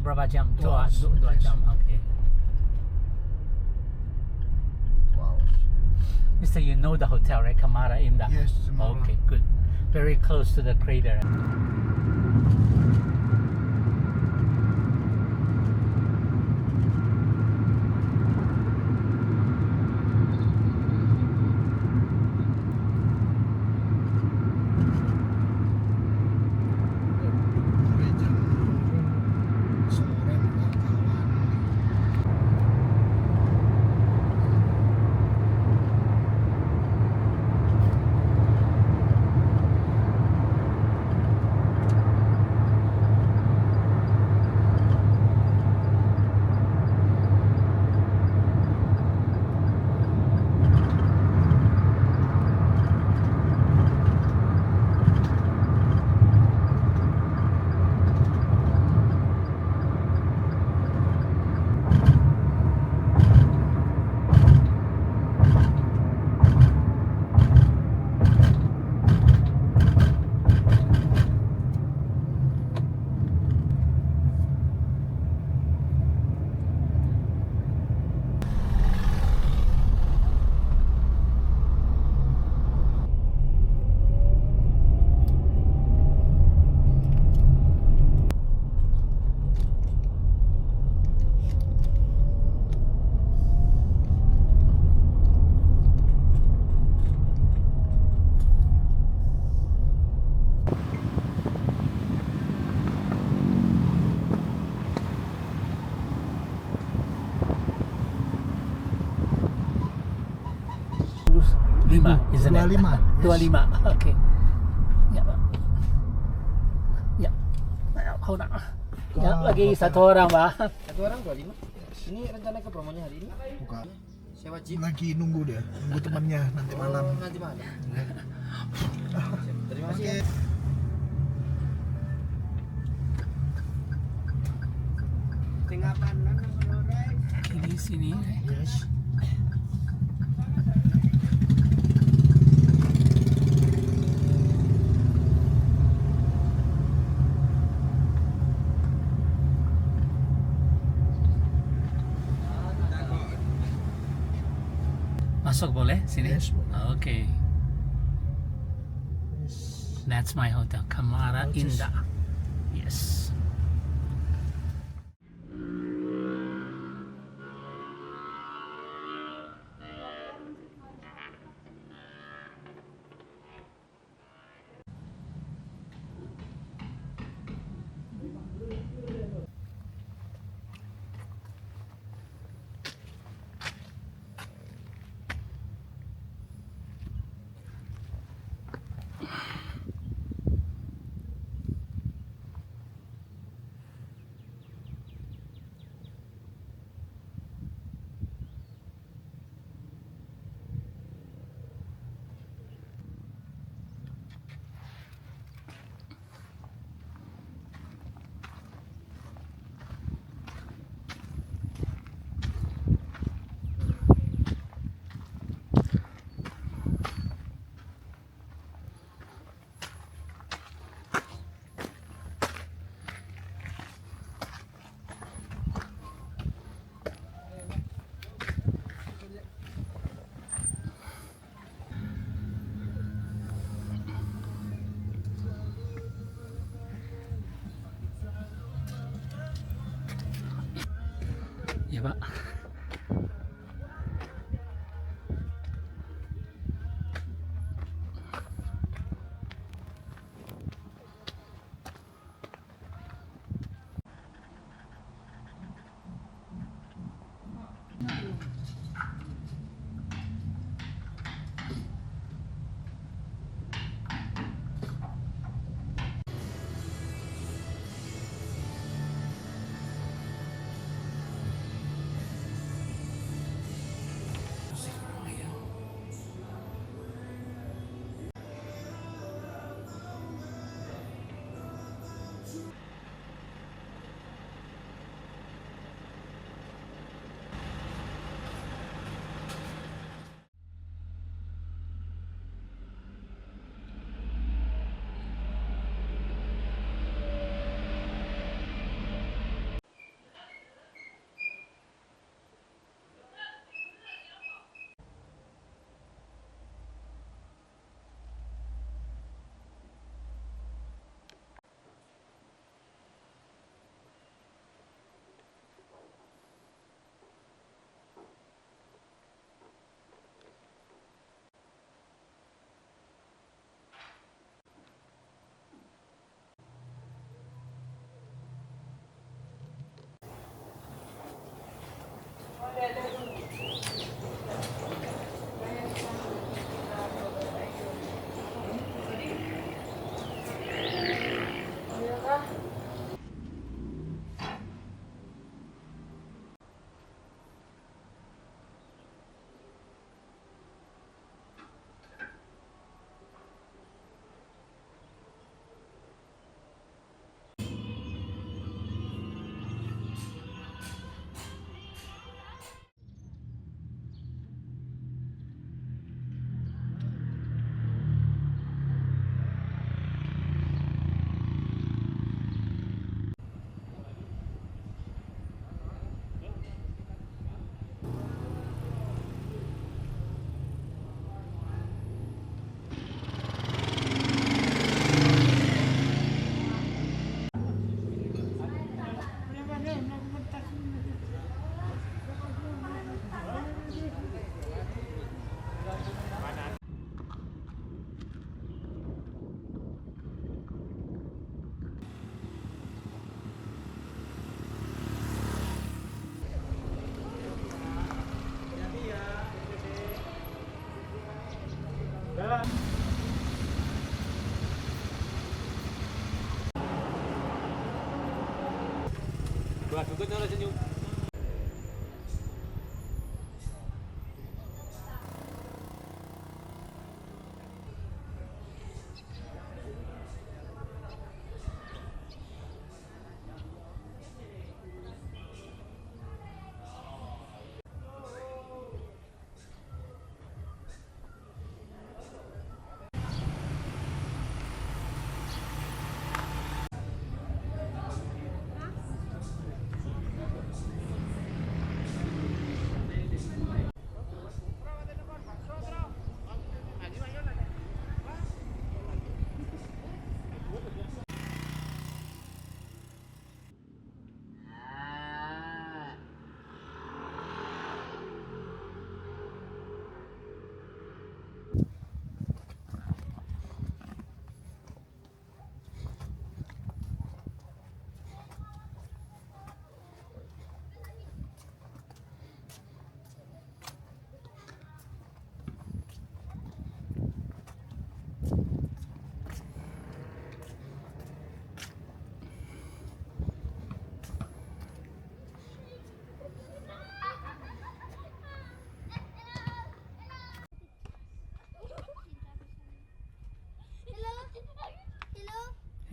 berapa jam? 2 2 jam. Oke. Wow. Mister, you know the hotel, right? Cemara Indah. Yes, Cemara. Okay, good. Very close to the crater. Isn't it? 25. 25. Oke. Ya, Pak. Ya. Hold on. Ya, lagi satu orang, Pak. Satu orang 25. Ini rencana ke promonya hari ini? Bukan. Sewa jeep. Lagi nunggu dia, nunggu temannya nanti malam. Nanti malam. Terima kasih. Oke. Ya. Tengah kanan Kiri sini. Yes. Masuk boleh sini? Yes, boleh. Oke. That's my hotel, Cemara Indah. Yes. Ya, Pak.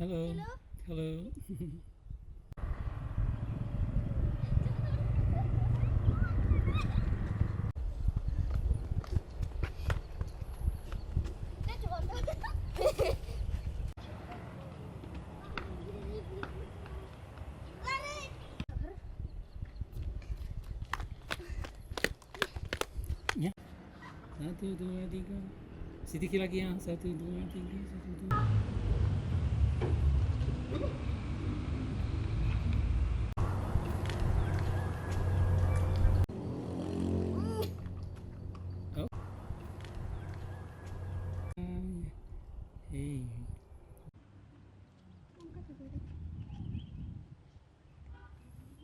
Hello. Hello. Ya. 1, 2, 3. Sedikit lagi ya. 1, 2, 3. 1, 2. Hey.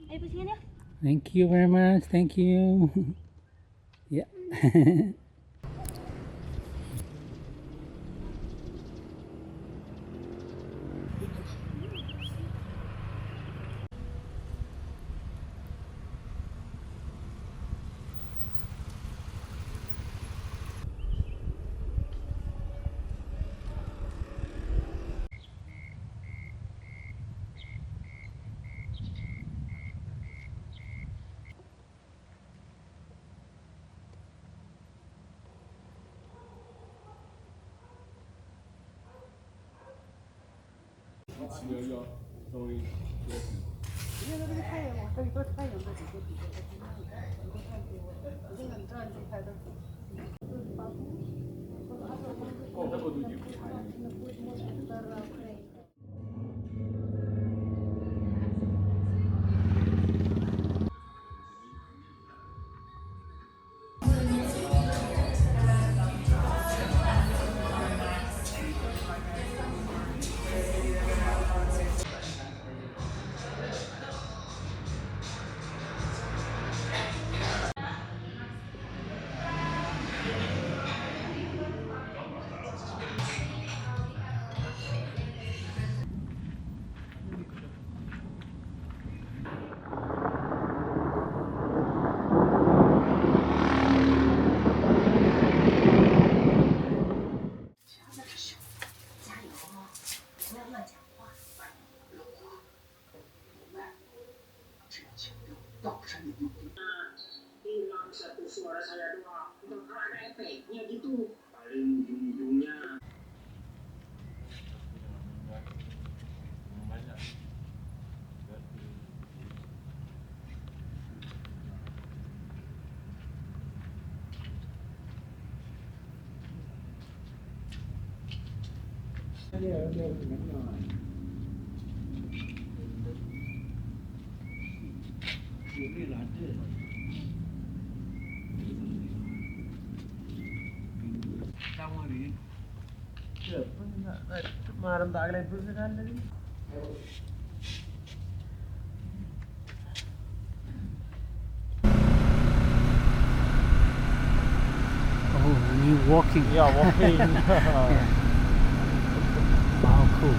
Ayo pusingan ya. Thank you very much. Thank you. Ya. Satu suara saya doang, nggak ada efeknya gitu. Paling ujung-ujungnya. Oh, you walking. Yeah, walking. Yeah. Wow, cool.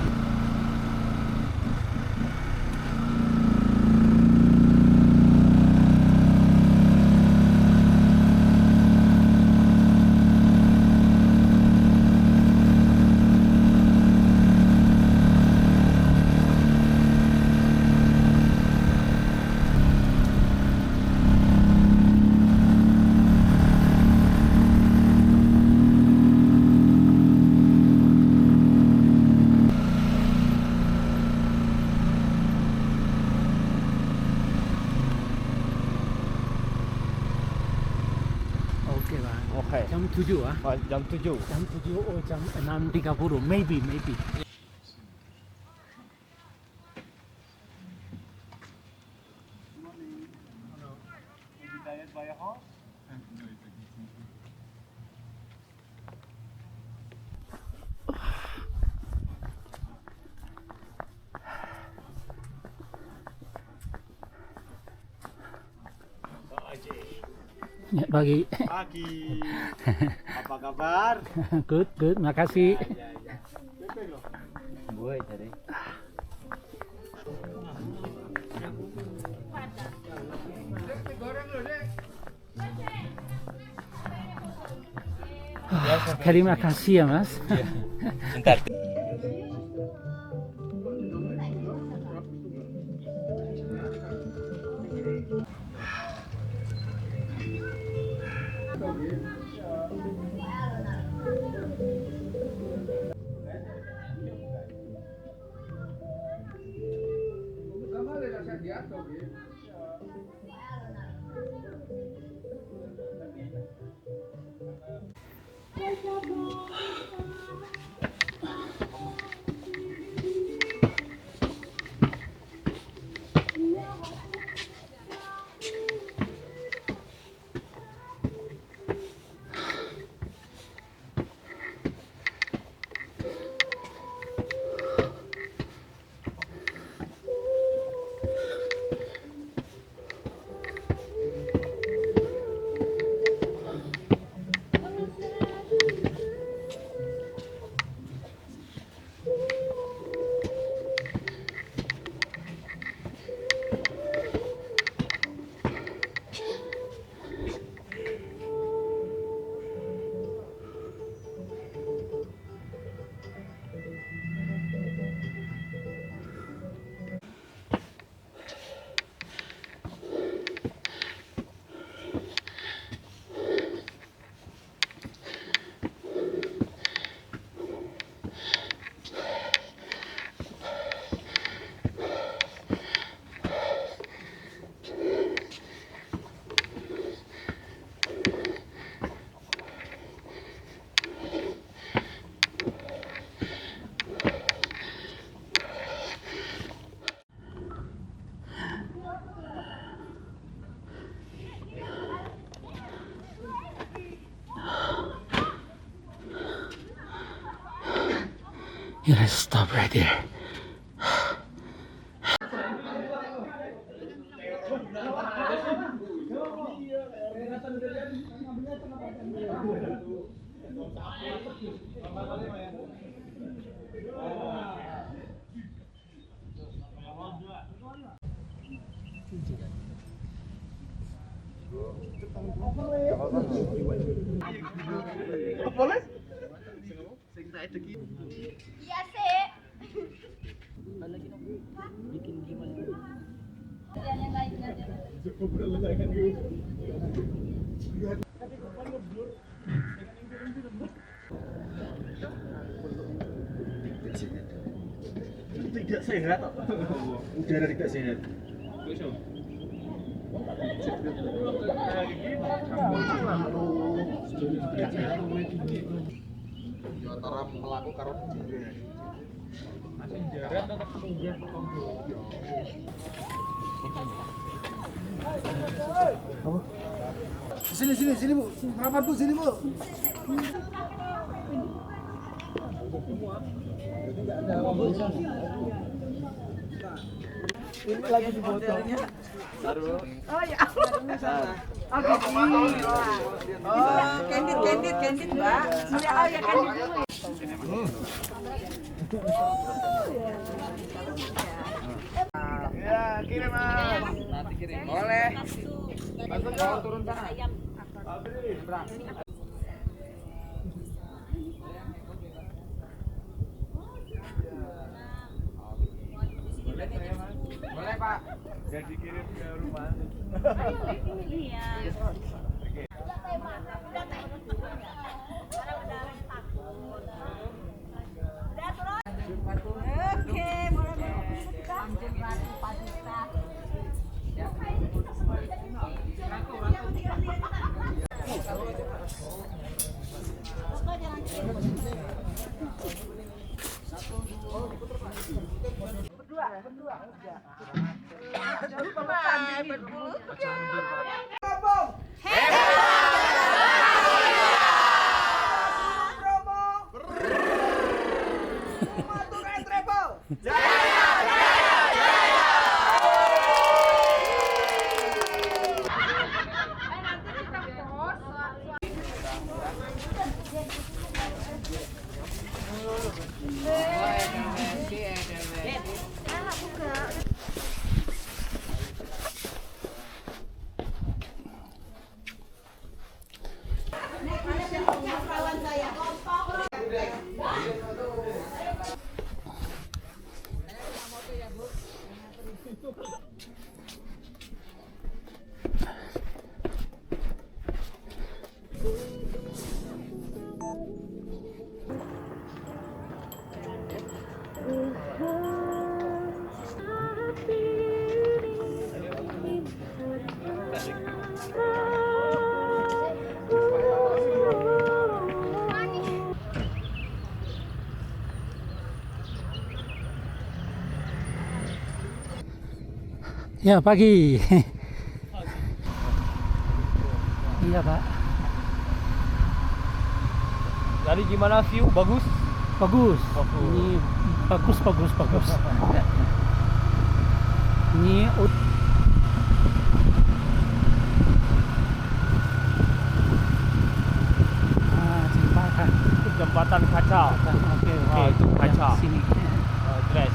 Ya Bang. Oke. Jam 7 ah. Oh, jam 7. Jam 7 oh jam 6.30 maybe. Ya, pagi. Pagi. Apa kabar? Good, makasih. Gue cari. Terima kasih ya Mas. Bentar. Yeah, let's stop right there. Boleh? Iya sih. Yang lainnya. Tidak sehat. Udara tidak sehat. Antara pelaku karo sini Bu. Sarapan Bu, sini Bu. Ini lagi di botolnya. Oh ya. Oh gitu. Oh, candid Mbak. Ya, oh ya candid dulu. Ya, kirim Mas. Nanti kirim. Boleh. Langsung turun sana. Boleh Pak. Jadi dikirim ke rumah. Iya. Oke, boleh. Anjing ratu Padista. Ya. Ya, pagi. Iya, Pak. Tadi gimana view? Bagus? Bagus. Ini bagus. Ini jembatan. Itu jembatan kaca. Oke. Itu kaca. Yang sini. Dress.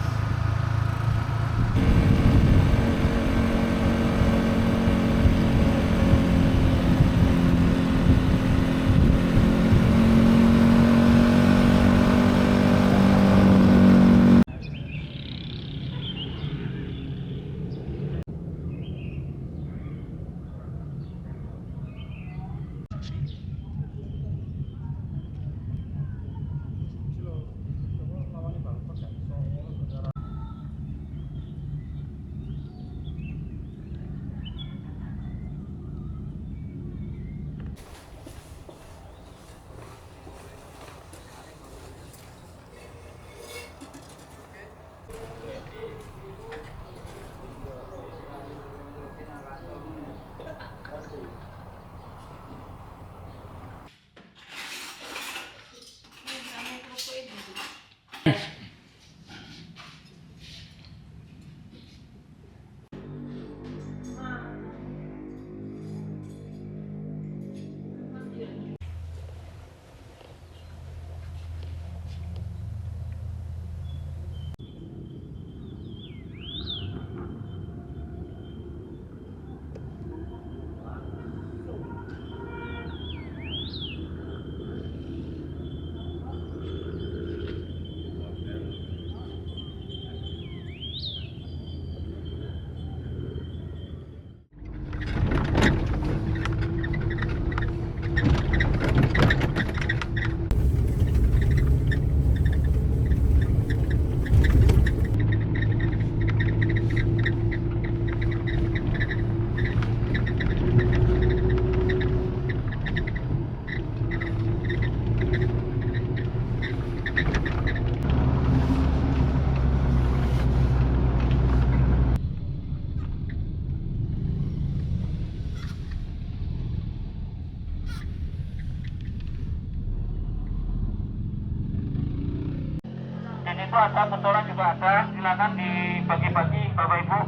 Itu ada kotoran juga ada, silakan dibagi-bagi Bapak Ibu.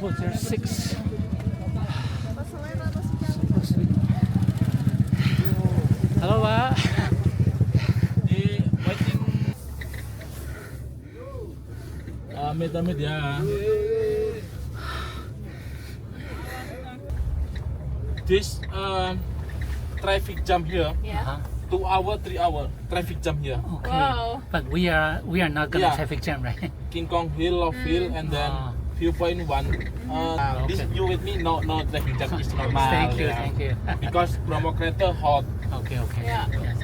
Oh, there's 6. Halo Pak. Di waiting amit-amit ya. This traffic jam here, Uh-huh. 2 hour, 3 hour traffic jam here. Okay. Wow. But we are not gonna Yeah. traffic jam, right? King Kong Hill, Love Hill, and then viewpoint 1. This Okay. you with me, no traffic jam is normal. Thank you, yeah. thank you. Because Bromo crater hot. Okay, okay. Yeah. Yes.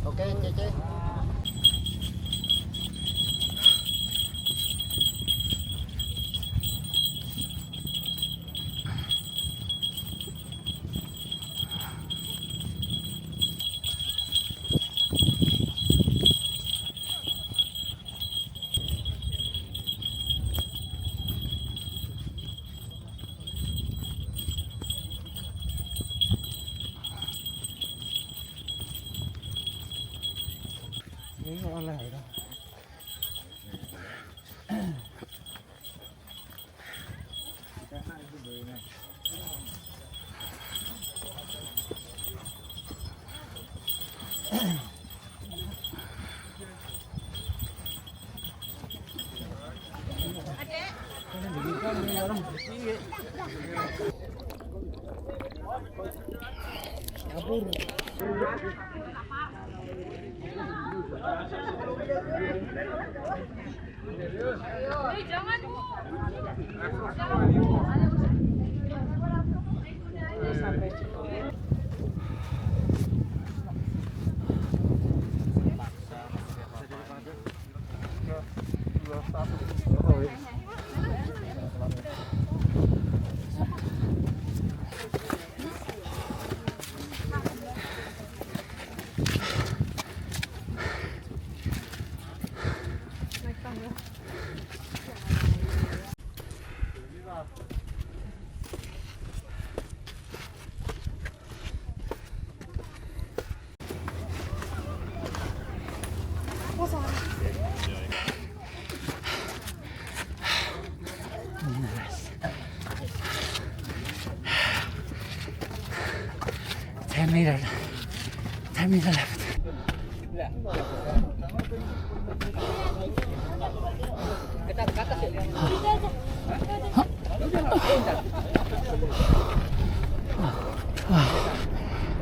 Oke, Cece. Ini oleh itu. Jangan Bu. Ten meter left.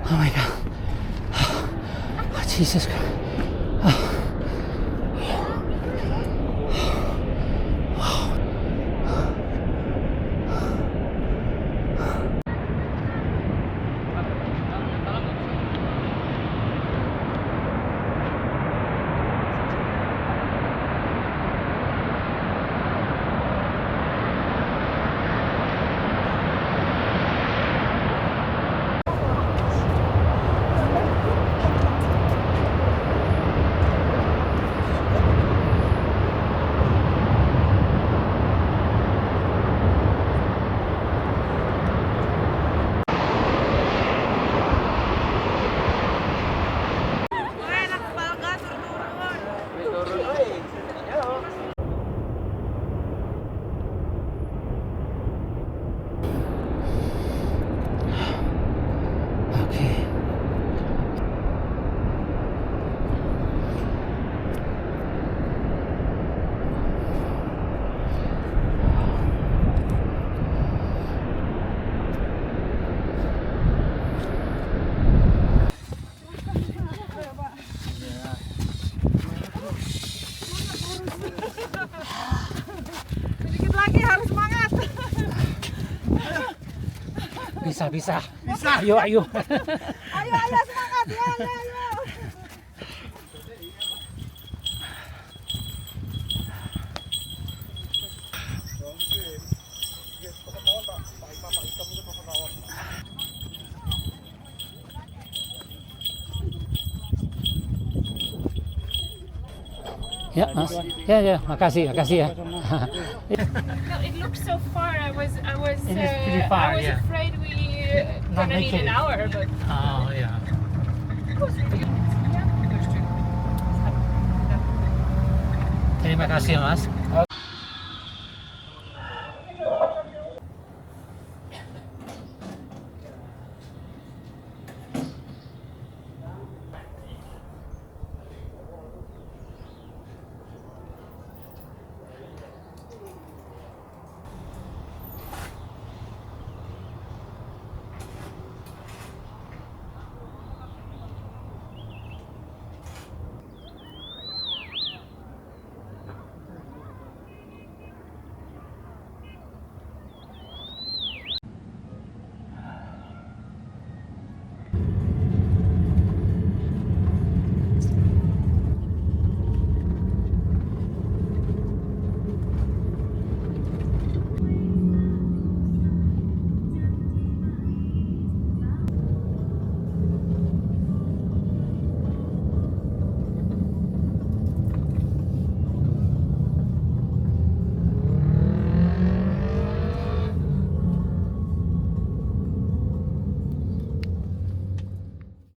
Oh my God. Oh, Jesus Christ. bisa. Ayo. Ayo semangat ya, ayo. Ya, Mas. Ya, makasih ya. No, it looks so far. I was It is pretty far, I was yeah. afraid we Not gonna need making an it. hour, but Oh, ya. it was really Terima kasih, Mas.